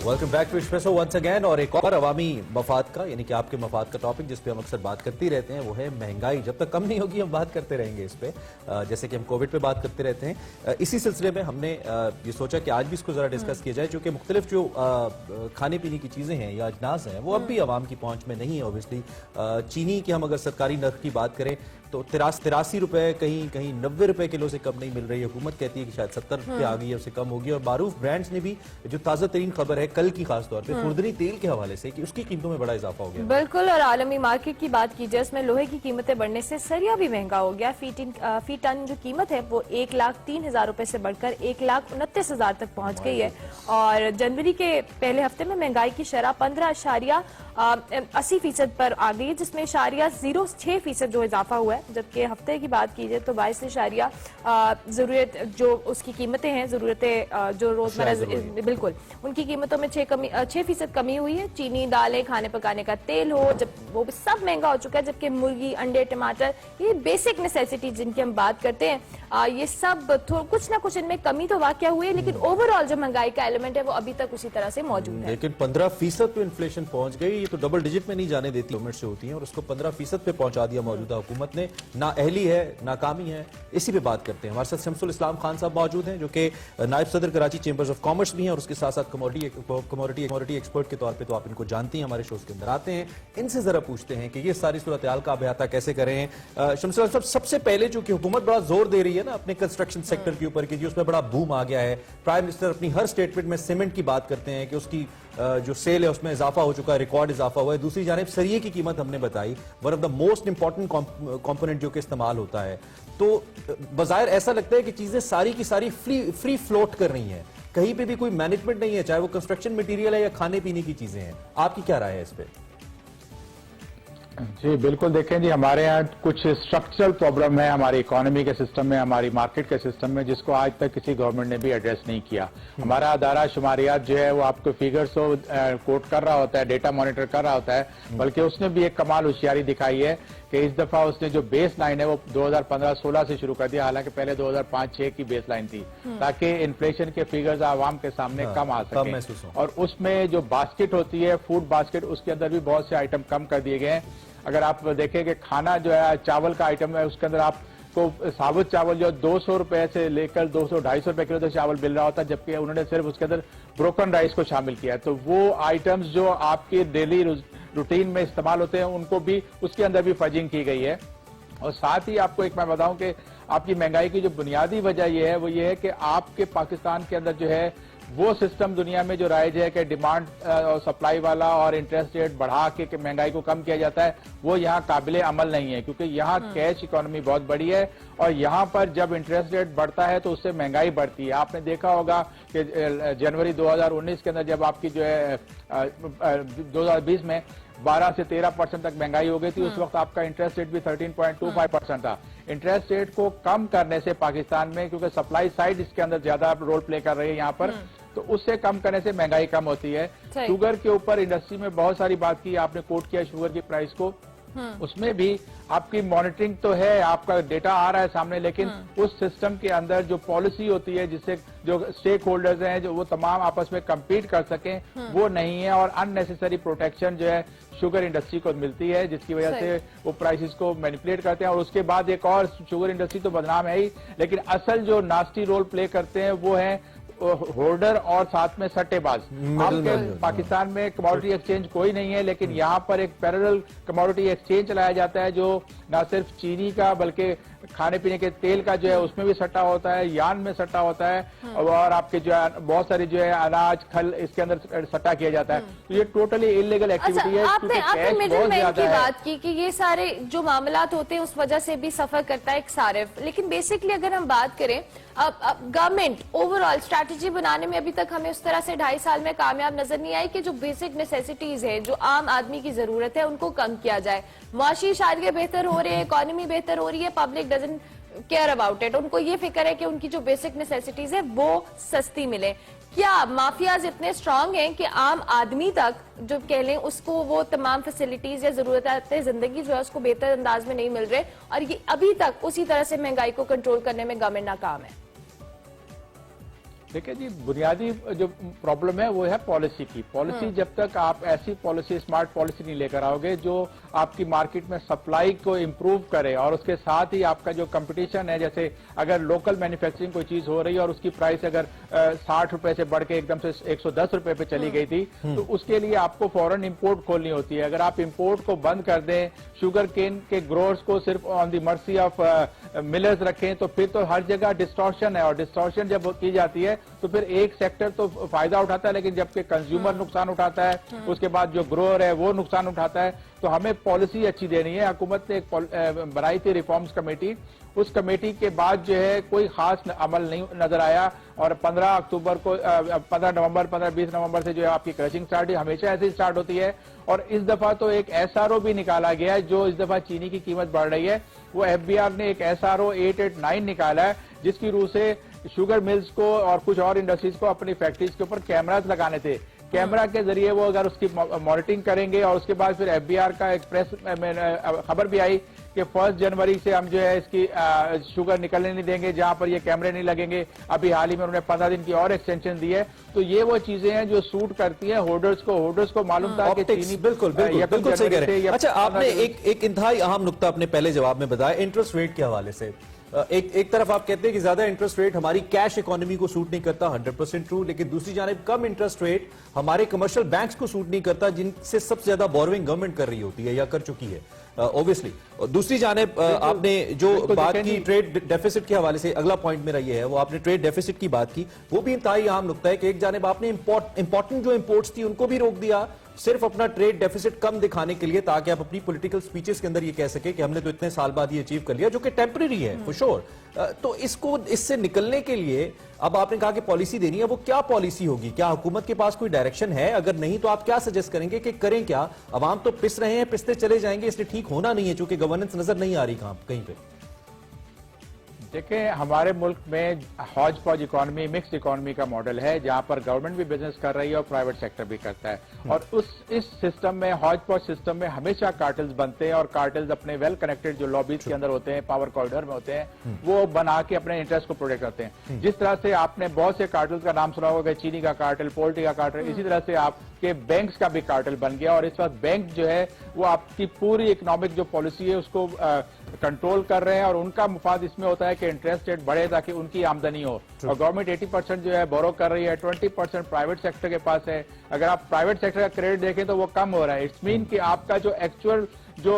Welcome back to Espresso once again. और एक और अवामी मफाद का यानी कि आपके मफाद का टॉपिक जिस पे हम अक्सर बात करते ही रहते हैं वो है महंगाई। जब तक कम नहीं होगी हम बात करते रहेंगे इस पे, जैसे कि हम कोविड पे बात करते रहते हैं। इसी सिलसिले में हमने ये सोचा कि आज भी इसको जरा डिस्कस किया जाए, क्योंकि मुख्तलिफ जो खाने पीने की चीजें हैं या अजनास हैं वो अब भी आवाम की पहुंच में नहीं है। ऑब्वियसली चीनी की हम अगर सरकारी नर्ख की बात करें तो 83 रुपए, कहीं कहीं 90 रुपए किलो से कम नहीं मिल रही है। हुकूमत कहती है कि शायद 70 रुपए आ गई है, उससे कम होगी। और मारूफ ब्रांड्स ने भी जो ताजा तरीन खबर है कल की खासतौर पे खुर्दनी तेल के हवाले से कि उसकी कीमतों में बड़ा इजाफा हो गया। बिल्कुल, और आलमी मार्केट की बात की जाए उसमें लोहे की कीमतें बढ़ने से सरिया भी महंगा हो गया। फी टन जो कीमत है वो 1,03,000 रुपए से बढ़कर 1,29,000 तक पहुंच गई है। और जनवरी के पहले हफ्ते में महंगाई की शरह 15.80% पर आ गई, जिसमें 0.06% जो इजाफा हुआ है। जबकि हफ्ते की बात की जाए तो 22 जरूरत जो उसकी कीमतें हैं, जरूरतें जो रोजमर्रा बिल्कुल उनकी कीमतों में 6% कमी हुई है। चीनी, दालें, खाने पकाने का तेल हो, जब वो भी सब महंगा हो चुका है। जबकि मुर्गी, अंडे, टमाटर, ये बेसिक नेसेसिटी जिनकी हम बात करते हैं, ये सब कुछ ना कुछ इनमें कमी तो वाकई हुई है, लेकिन ओवरऑल जो महंगाई का एलिमेंट है वो अभी तक उसी तरह से मौजूद है। लेकिन 15% पे इन्फ्लेशन पहुंच गई। ये तो डबल डिजिट में नहीं जाने देती लिमिट से होती है, और उसको 15% पे पहुंचा दिया मौजूदा हुकूमत ने। ना अहली है, नाकामी है। इसी पे बात करते हैं। हमारे साथ शमसुल इस्लाम खान साहब मौजूद हैं, जो कि नायब सदर कराची चेंबर्स ऑफ कॉमर्स भी हैं, और उसके साथ साथ कमोडिटी एक्सपर्ट के तौर पे तो आप इनको जानती हैं, हमारे शोज के अंदर आते हैं। इनसे जरा पूछते हैं कि ये सारी सूरत हाल का अहाता कैसे करें। शमसुल साहब, सबसे पहले चूंकि हुकूमत बड़ा जोर दे रही है ना अपने कंस्ट्रक्शन सेक्टर के ऊपर, कि उसमें बड़ा बूम आ गया है। प्राइम मिनिस्टर अपनी हर स्टेटमेंट में सीमेंट की बात करते हैं कि उसकी जो सेल है उसमें इजाफा हो चुका है, रिकॉर्ड इजाफा हुआ है। दूसरी जानिब सरिये की कीमत हमने बताई, one of the most important component जो कि इस्तेमाल होता है। तो बज़ाहिर ऐसा लगता है कि चीजें सारी की सारी फ्री फ्लोट कर रही हैं, कहीं पे भी कोई मैनेजमेंट नहीं है, चाहे वो कंस्ट्रक्शन मटेरियल है या खाने पीने की चीजें हैं। आपकी क्या राय है इस पे? जी बिल्कुल, देखें जी, हमारे यहाँ कुछ स्ट्रक्चरल प्रॉब्लम है हमारी इकोनॉमी के सिस्टम में, हमारी मार्केट के सिस्टम में, जिसको आज तक किसी गवर्नमेंट ने भी एड्रेस नहीं किया। हमारा अदारा शुमारियात जो है वो आपको फिगर्स को कोट कर रहा होता है, डेटा मॉनिटर कर रहा होता है, बल्कि उसने भी एक कमाल होशियारी दिखाई है कि इस दफा उसने जो बेस लाइन है वो 2015-16 से शुरू कर दिया, हालांकि पहले 2005-6 की बेस लाइन थी, ताकि इन्फ्लेशन के फिगर्स आवाम के सामने कम आ सके। और उसमें जो बास्केट होती है, फूड बास्केट, उसके अंदर भी बहुत से आइटम कम कर दिए गए हैं। अगर आप देखें कि खाना जो है, चावल का आइटम है, उसके अंदर आपको साबुत चावल जो 200 रुपए से लेकर 200-250 रुपए किलो तक चावल मिल रहा होता है, जबकि उन्होंने सिर्फ उसके अंदर ब्रोकन राइस को शामिल किया है। तो वो आइटम्स जो आपके डेली रूटीन में इस्तेमाल होते हैं उनको भी, उसके अंदर भी फजिंग की गई है। और साथ ही आपको एक मैं बताऊं कि आपकी महंगाई की जो बुनियादी वजह यह है कि आपके पाकिस्तान के अंदर जो है वो सिस्टम दुनिया में जो राइज है कि डिमांड और सप्लाई वाला और इंटरेस्ट रेट बढ़ा के महंगाई को कम किया जाता है, वो यहाँ काबिले अमल नहीं है, क्योंकि यहाँ कैश इकोनॉमी बहुत बड़ी है। और यहाँ पर जब इंटरेस्ट रेट बढ़ता है तो उससे महंगाई बढ़ती है। आपने देखा होगा कि जनवरी 2019 के अंदर जब आपकी जो है 2020 में 12 से 13% तक महंगाई हो गई थी, उस वक्त आपका इंटरेस्ट रेट भी 13.25% था। इंटरेस्ट रेट को कम करने से पाकिस्तान में, क्योंकि सप्लाई साइड इसके अंदर ज्यादा रोल प्ले कर रही है यहाँ पर, तो उससे कम करने से महंगाई कम होती है। शुगर के ऊपर इंडस्ट्री में बहुत सारी बात की, आपने कोट किया शुगर की प्राइस को, उसमें भी आपकी मॉनिटरिंग तो है, आपका डेटा आ रहा है सामने, लेकिन उस सिस्टम के अंदर जो पॉलिसी होती है जिससे जो स्टेक होल्डर्स हैं जो वो तमाम आपस में compete कर सकें, वो नहीं है। और अननेसेसरी प्रोटेक्शन जो है शुगर इंडस्ट्री को मिलती है, जिसकी वजह से वो प्राइसेस को मैनिपुलेट करते हैं। और उसके बाद एक और, शुगर इंडस्ट्री तो बदनाम है ही, लेकिन असल जो नास्टी रोल प्ले करते हैं वो है होल्डर और साथ में सट्टेबाज। आपके पाकिस्तान में कमोडिटी एक्सचेंज कोई नहीं है, लेकिन यहाँ पर एक पैरेलल कमोडिटी एक्सचेंज चलाया जाता है, जो न सिर्फ चीनी का बल्कि खाने पीने के तेल का जो है उसमें भी सट्टा होता है, यान में सट्टा होता है, और आपके जो है बहुत सारी जो है अनाज, खल, इसके अंदर सट्टा किया जाता है। तो ये टोटली इलीगल एक्टिविटी है। आपने मिडिलमैन की बात की कि ये सारे जो मामलात होते हैं उस वजह से भी सफर करता है एक सारिफ, लेकिन बेसिकली अगर हम बात करें, अब गवर्नमेंट ओवरऑल स्ट्रैटेजी बनाने में अभी तक हमें उस तरह से 2.5 साल में कामयाब नजर नहीं आई कि जो बेसिक नेसेसिटीज है, जो आम आदमी की जरूरत है, उनको कम किया जाए। मुआशी शारिये बेहतर हो रहे हैं, इकोनॉमी बेहतर हो रही है, public doesn't care about it. उनको ये फिक्र है कि उनकी जो बेसिक नेसेसिटीज है वो सस्ती मिले। क्या माफियाज इतने स्ट्रांग हैं कि आम आदमी तक जो कह लें उसको वो तमाम फैसिलिटीज या जरूरत जिंदगी जो है उसको बेहतर अंदाज में नहीं मिल रहे, और ये अभी तक उसी तरह से महंगाई को कंट्रोल करने में गवर्नमेंट नाकाम है? देखिए जी, बुनियादी जो प्रॉब्लम है वो है पॉलिसी की। पॉलिसी जब तक आप ऐसी पॉलिसी, स्मार्ट पॉलिसी नहीं लेकर आओगे जो आपकी मार्केट में सप्लाई को इंप्रूव करे और उसके साथ ही आपका जो कंपटीशन है, जैसे अगर लोकल मैन्युफैक्चरिंग कोई चीज हो रही है और उसकी प्राइस अगर 60 रुपए से बढ़ के एकदम से 110 रुपए पे चली गई थी, तो उसके लिए आपको फौरन इंपोर्ट खोलनी होती है। अगर आप इंपोर्ट को बंद कर दें, शुगर केन के ग्रोअर्स को सिर्फ on the mercy of millers रखें, तो फिर तो हर जगह डिस्टॉर्शन है। और डिस्टॉर्शन जब की जाती है तो फिर एक सेक्टर तो फायदा उठाता है, लेकिन जबकि कंज्यूमर नुकसान उठाता है, उसके बाद जो ग्रोअर है वो नुकसान उठाता है। तो हमें पॉलिसी अच्छी देनी है। हुकूमत ने एक बनाई थी रिफॉर्म्स कमेटी, उस कमेटी के बाद जो है कोई खास अमल नहीं नजर आया। और 15 अक्टूबर को 15 नवंबर 15-20 नवंबर से जो है आपकी क्रशिंग स्टार्ट हुई, हमेशा ऐसे ही स्टार्ट होती है। और इस दफा तो एक SRO भी निकाला गया है, जो इस दफा चीनी की कीमत बढ़ रही है। वो FBR ने एक SRO 889 निकाला है, जिसकी रूह से शुगर मिल्स को और कुछ और इंडस्ट्रीज को अपनी फैक्ट्रीज के ऊपर कैमरास लगाने थे। कैमरा के जरिए वो अगर उसकी मॉनिटरिंग करेंगे, और उसके बाद फिर FBR का एक प्रेस में खबर भी आई कि 1 जनवरी से हम जो है इसकी शुगर निकलने नहीं देंगे जहां पर ये कैमरे नहीं लगेंगे। अभी हाल ही में उन्होंने 15 दिन की और एक्सटेंशन दी है। तो ये वो चीजें हैं जो सूट करती हैं होल्डर्स को मालूम था कि चीनी बिल्कुल सही कह रहे हैं। अच्छा, आपने एक इंतहाई अहम नुक्ता अपने पहले जवाब में बताया, इंटरेस्ट रेट के हवाले से। एक तरफ आप कहते हैं कि ज्यादा इंटरेस्ट रेट हमारी कैश इकोनॉमी को सूट नहीं करता, 100% ट्रू, लेकिन दूसरी जानिब कम इंटरेस्ट रेट हमारे कमर्शियल बैंक्स को सूट नहीं करता, जिनसे सबसे ज्यादा बोरोइंग गवर्नमेंट कर रही होती है या कर चुकी है ऑब्वियसली। दूसरी जानिब आपने जो बात की ट्रेड डेफिसिट के हवाले से, अगला पॉइंट मेरा ये है, वो आपने ट्रेड डेफिसिट की बात की, वो भी इंतहाई अहम नुक्ता है कि एक जानिब आपने इंपॉर्टेंट जो इंपोर्ट्स थी उनको भी रोक दिया, सिर्फ अपना ट्रेड डेफिसिट कम दिखाने के लिए, ताकि आप अपनी पॉलिटिकल स्पीचेस के अंदर ये कह सके कि हमने तो इतने साल बाद ये अचीव कर लिया, जो कि टेम्पररी है फॉर श्योर। तो इससे निकलने के लिए अब आपने कहा कि पॉलिसी देनी है, वो क्या पॉलिसी होगी? क्या हुकूमत के पास कोई डायरेक्शन है? अगर नहीं तो आप क्या सजेस्ट करेंगे कि करें क्या? अवाम तो पिस रहे हैं, पिसते चले जाएंगे, इसलिए ठीक होना नहीं है, चूंकि गवर्नेंस नजर नहीं आ रही कहीं पे। देखिए, हमारे मुल्क में हौज पौज इकोनॉमी, मिक्स्ड इकोनॉमी का मॉडल है, जहां पर गवर्नमेंट भी बिजनेस कर रही है और प्राइवेट सेक्टर भी करता है। और इस सिस्टम में, हौज पौज सिस्टम में हमेशा कार्टेल्स बनते हैं, और कार्टेल्स अपने वेल कनेक्टेड जो लॉबीज के अंदर होते हैं, पावर कॉरिडोर में होते हैं, वो बना के अपने इंटरेस्ट को प्रोटेक्ट करते हैं। जिस तरह से आपने बहुत से कार्टेल्स का नाम सुना होगा, चीनी का कार्टेल, पोल्ट्री का कार्टेल, इसी तरह से आपके बैंक्स का भी कार्टेल बन गया। और इस वक्त बैंक जो है वो आपकी पूरी इकोनॉमिक जो पॉलिसी है उसको कंट्रोल कर रहे हैं, और उनका मुफाद इसमें होता है कि इंटरेस्ट रेट बढ़े ताकि उनकी आमदनी हो। और गवर्नमेंट 80% जो है बोरो कर रही है, 20% प्राइवेट सेक्टर के पास है। अगर आप प्राइवेट सेक्टर का क्रेडिट देखें तो वो कम हो रहा है। इट्स मीन कि आपका जो एक्चुअल जो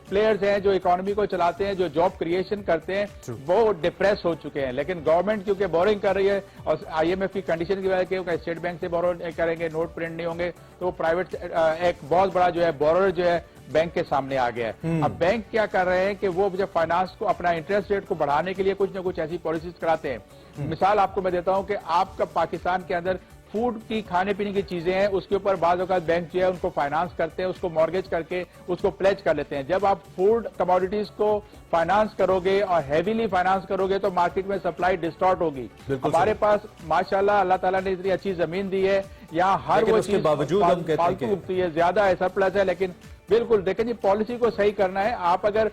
प्लेयर्स हैं, जो इकोनॉमी को चलाते हैं, जो जॉब क्रिएशन करते हैं, वो डिप्रेस हो चुके हैं। लेकिन गवर्नमेंट क्योंकि बोरिंग कर रही है और IMF की कंडीशन की वजह से स्टेट बैंक से बोरो करेंगे, नोट प्रिंट नहीं होंगे, तो वो प्राइवेट एक बहुत बड़ा जो है बोरोर जो है बैंक के सामने आ गया है। अब बैंक क्या कर रहे हैं कि वो जब फाइनेंस को, अपना इंटरेस्ट रेट को बढ़ाने के लिए कुछ ना कुछ ऐसी पॉलिसीज कराते हैं। मिसाल आपको मैं देता हूं कि आपका पाकिस्तान के अंदर फूड की, खाने पीने की चीजें हैं, उसके ऊपर बाज़ औक़ात बैंक जो है उनको फाइनेंस करते हैं, उसको मॉर्गेज करके उसको प्लेज कर लेते हैं। जब आप फूड कमोडिटीज को फाइनेंस करोगे और हैवीली फाइनेंस करोगे तो मार्केट में सप्लाई डिस्टॉर्ट होगी। हमारे पास माशाल्लाह अल्लाह ताला ने इतनी अच्छी जमीन दी है, यहाँ हर वो चीज बावजूद हम कहते फालतू उगती है, ज्यादा है, सरप्लस है। लेकिन बिल्कुल देखें जी, पॉलिसी को सही करना है। आप अगर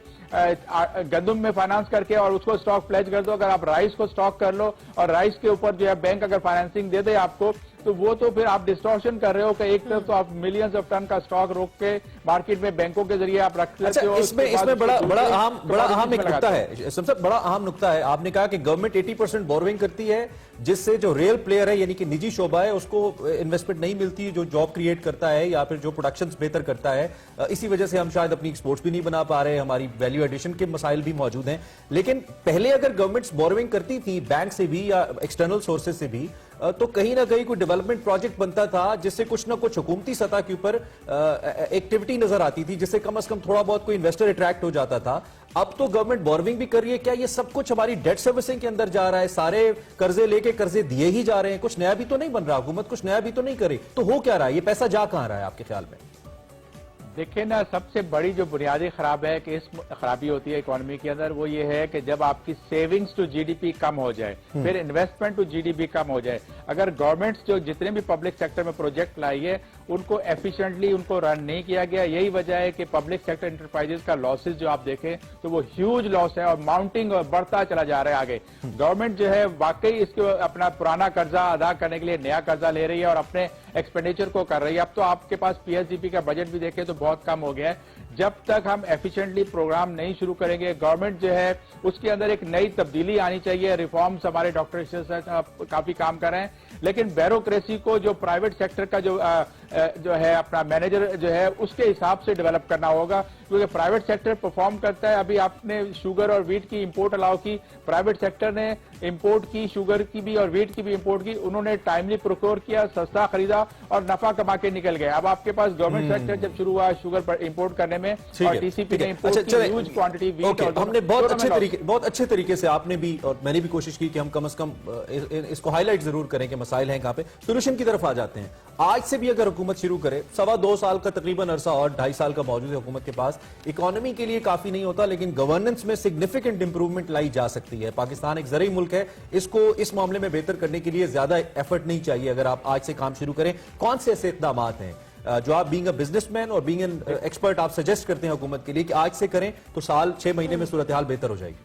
गंदम में फाइनेंस करके और उसको स्टॉक प्लेज कर दो, अगर आप राइस को स्टॉक कर लो और राइस के ऊपर जो है बैंक अगर फाइनेंसिंग दे दे आपको, तो वो तो फिर आप डिस्टॉर्शन कर रहे हो कि एक तरफ तो आप मिलियंस ऑफ टन का स्टॉक रोक के मार्केट में बैंकों के जरिए आप रख लेते हो। इसमें बड़ा अहम एक नुक्ता है, सबसे बड़ा अहम नुक्ता है। आपने कहा कि गवर्नमेंट 80% बोरोइंग करती है, जिससे जो रियल प्लेयर है यानी कि निजी शोबा है उसको इन्वेस्टमेंट नहीं मिलती, जो जॉब क्रिएट करता है या फिर जो प्रोडक्शन बेहतर करता है। इसी वजह से हम शायद अपनी एक्सपोर्ट्स भी नहीं बना पा रहे, हमारी वैल्यू एडिशन के मसाइल भी मौजूद हैं। लेकिन पहले अगर गवर्नमेंट्स बोरोइंग करती थी बैंक से भी या एक्सटर्नल सोर्सेज से भी, तो कहीं ना कहीं कोई डेवलपमेंट प्रोजेक्ट बनता था जिससे कुछ ना कुछ हुकूमती सतह के ऊपर एक्टिविटी नजर आती थी, जिससे कम से कम थोड़ा बहुत कोई इन्वेस्टर अट्रैक्ट हो जाता था। अब तो गवर्नमेंट बोरोइंग भी कर रही है। क्या ये सब कुछ हमारी डेट सर्विसिंग के अंदर जा रहा है? सारे कर्जे लेके कर्जे दिए ही जा रहे हैं, कुछ नया भी तो नहीं बन रहा, हुकूमत कुछ नया भी तो नहीं करे, तो हो क्या रहा है? ये पैसा जा कहां रहा है आपके ख्याल में? देखिए ना, सबसे बड़ी जो बुनियादी खराबी होती है इकोनॉमी के अंदर, वो ये है कि जब आपकी सेविंग्स टू जीडीपी कम हो जाए, फिर इन्वेस्टमेंट टू जीडीपी कम हो जाए। अगर गवर्नमेंट्स जो जितने भी पब्लिक सेक्टर में प्रोजेक्ट लाई है, उनको एफिशिएंटली उनको रन नहीं किया गया। यही वजह है कि पब्लिक सेक्टर इंटरप्राइजेस का लॉसेज जो आप देखें तो वो ह्यूज लॉस है और माउंटिंग और बढ़ता चला जा रहा है आगे। गवर्नमेंट जो है वाकई इसको अपना पुराना कर्जा अदा करने के लिए नया कर्जा ले रही है और अपने एक्सपेंडिचर को कर रही है। अब तो आपके पास पीएसडीपी का बजट भी देखें तो बहुत कम हो गया है। जब तक हम एफिशिएंटली प्रोग्राम नहीं शुरू करेंगे, गवर्नमेंट जो है उसके अंदर एक नई तब्दीली आनी चाहिए। रिफॉर्म्स हमारे डॉक्टर काफी काम कर रहे हैं, लेकिन ब्यूरोक्रेसी को जो प्राइवेट सेक्टर का जो है अपना मैनेजर जो है उसके हिसाब से डेवलप करना होगा, क्योंकि प्राइवेट सेक्टर परफॉर्म करता है। अभी आपने शुगर और वीट की इंपोर्ट अलाउ की, प्राइवेट सेक्टर ने इंपोर्ट की, शुगर की भी और वीट की भी इंपोर्ट की। उन्होंने टाइमली प्रोक्योर किया, सस्ता खरीदा और नफा कमा के निकल गए। अब आपके पास गवर्नमेंट सेक्टर जब शुरू हुआ शुगर इंपोर्ट करने में और टीसीपी ने इंपोर्ट की ह्यूज क्वांटिटी वीट और हमने बहुत अच्छे तरीके से आपने भी और मैंने भी कोशिश की कि हम कम से कम इसको हाईलाइट जरूर करें कि मसाइल हैं कहां पे। सोल्यूशन की तरफ आ जाते हैं। आज से भी अगर हुकूमत शुरू करे, 2.25 साल का तकरीबन अरसा और 2.5 साल का मौजूद है हुकूमत के पास, इकोनॉमी के लिए काफी नहीं होता, लेकिन गवर्नेंस में सिग्निफिकेंट इंप्रूवमेंट लाई जा सकती है। पाकिस्तान एक ज़रई मुल्क है, इसको इस मामले में बेहतर करने के लिए ज्यादा एफर्ट नहीं चाहिए। अगर आप आज से काम शुरू करें, कौन से ऐसे इक़दाम हैं जो आप बीइंग अ बिजनेसमैन और बीइंग एन एक्सपर्ट आप सजेस्ट करते हैं हुकूमत के लिए कि आज से करें तो साल 6 महीने में सूरत हाल बेहतर हो जाएगी?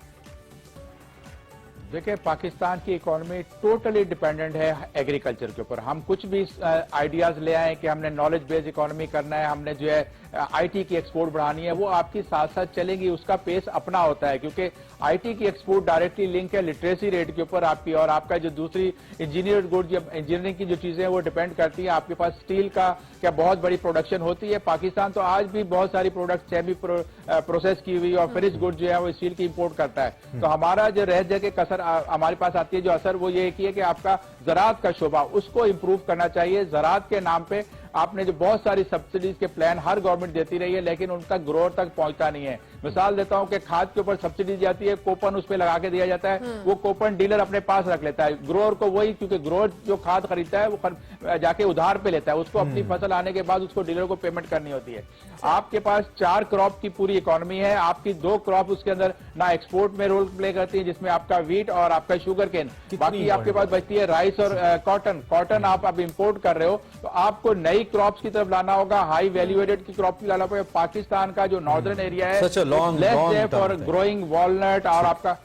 देखिए, पाकिस्तान की इकोनॉमी टोटली डिपेंडेंट है एग्रीकल्चर के ऊपर। हम कुछ भी आइडियाज ले आए कि हमने नॉलेज बेस्ड इकोनॉमी करना है, हमने जो है आईटी की एक्सपोर्ट बढ़ानी है, वो आपकी साथ साथ चलेगी। उसका पेस अपना होता है, क्योंकि आईटी की एक्सपोर्ट डायरेक्टली लिंक है लिटरेसी रेट के ऊपर आपकी, और आपका जो दूसरी इंजीनियर गुड इंजीनियरिंग की जो चीजें हैं वो डिपेंड करती है। आपके पास स्टील का क्या बहुत बड़ी प्रोडक्शन होती है। पाकिस्तान तो आज भी बहुत सारी प्रोडक्ट सेमी प्रोसेस की हुई और फिनिश गुड जो है वो स्टील की इंपोर्ट करता है। तो हमारा जो रह जाके कसर हमारे पास आती है जो असर, वो ये है कि आपका ज़राअत का शोबा उसको इंप्रूव करना चाहिए। ज़राअत के नाम पे आपने जो बहुत सारी सब्सिडीज के प्लान हर गवर्नमेंट देती रही है, लेकिन उनका ग्रोअर तक पहुंचता नहीं है। मिसाल देता हूं कि खाद के ऊपर सब्सिडी जाती है, कूपन उस पर लगा के दिया जाता है, वो कूपन डीलर अपने पास रख लेता है। ग्रोअर को वही, क्योंकि ग्रोअर जो खाद खरीदता है वो जाके उधार पे लेता है, उसको अपनी फसल आने के बाद उसको डीलर को पेमेंट करनी होती है। आपके पास 4 क्रॉप की पूरी इकोनॉमी है, आपकी 2 क्रॉप उसके अंदर ना एक्सपोर्ट में रोल प्ले करती है, जिसमें आपका वीट और आपका शुगर केन, बाकी आपके पास बचती है राइस और कॉटन आप अब इंपोर्ट कर रहे हो। तो आपको नई क्रॉप्स की तरफ लाना होगा, हाई वैल्यू एडेड की क्रॉप की लाना पड़ेगा। पाकिस्तान का जो नॉर्दर्न एरिया है लेस फॉर ग्रोइंग वॉलनट और आपका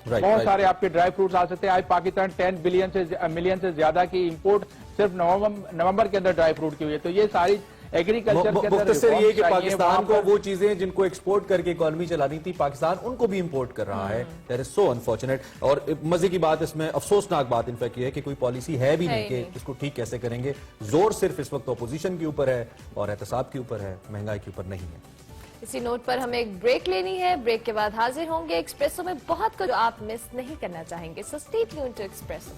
बहुत सारे आपके ड्राई फ्रूट्स आ सकते हैं। आज पाकिस्तान 10 मिलियन से ज्यादा की इंपोर्ट सिर्फ नवंबर के अंदर ड्राई फ्रूट की हुई है। तो ये सारी एग्रीकल्चर के अंदर ये कि पाकिस्तान को वो चीजें जिनको एक्सपोर्ट करके इकोनॉमी चलानी थी, पाकिस्तान उनको भी इंपोर्ट कर रहा है। That is so unfortunate. और मजे की बात इसमें, अफसोसनाक बात इनफैक्ट ये है कि कोई पॉलिसी है भी नहीं कि इसको ठीक कैसे करेंगे। जोर सिर्फ इस वक्त अपोजिशन के ऊपर है और एहतसाब के ऊपर है, महंगाई के ऊपर नहीं है। इसी नोट पर हमें एक ब्रेक लेनी है। ब्रेक के बाद हाजिर होंगे। एक्सप्रेसो में बहुत कुछ आप मिस नहीं करना चाहेंगे, so stay tuned to espresso.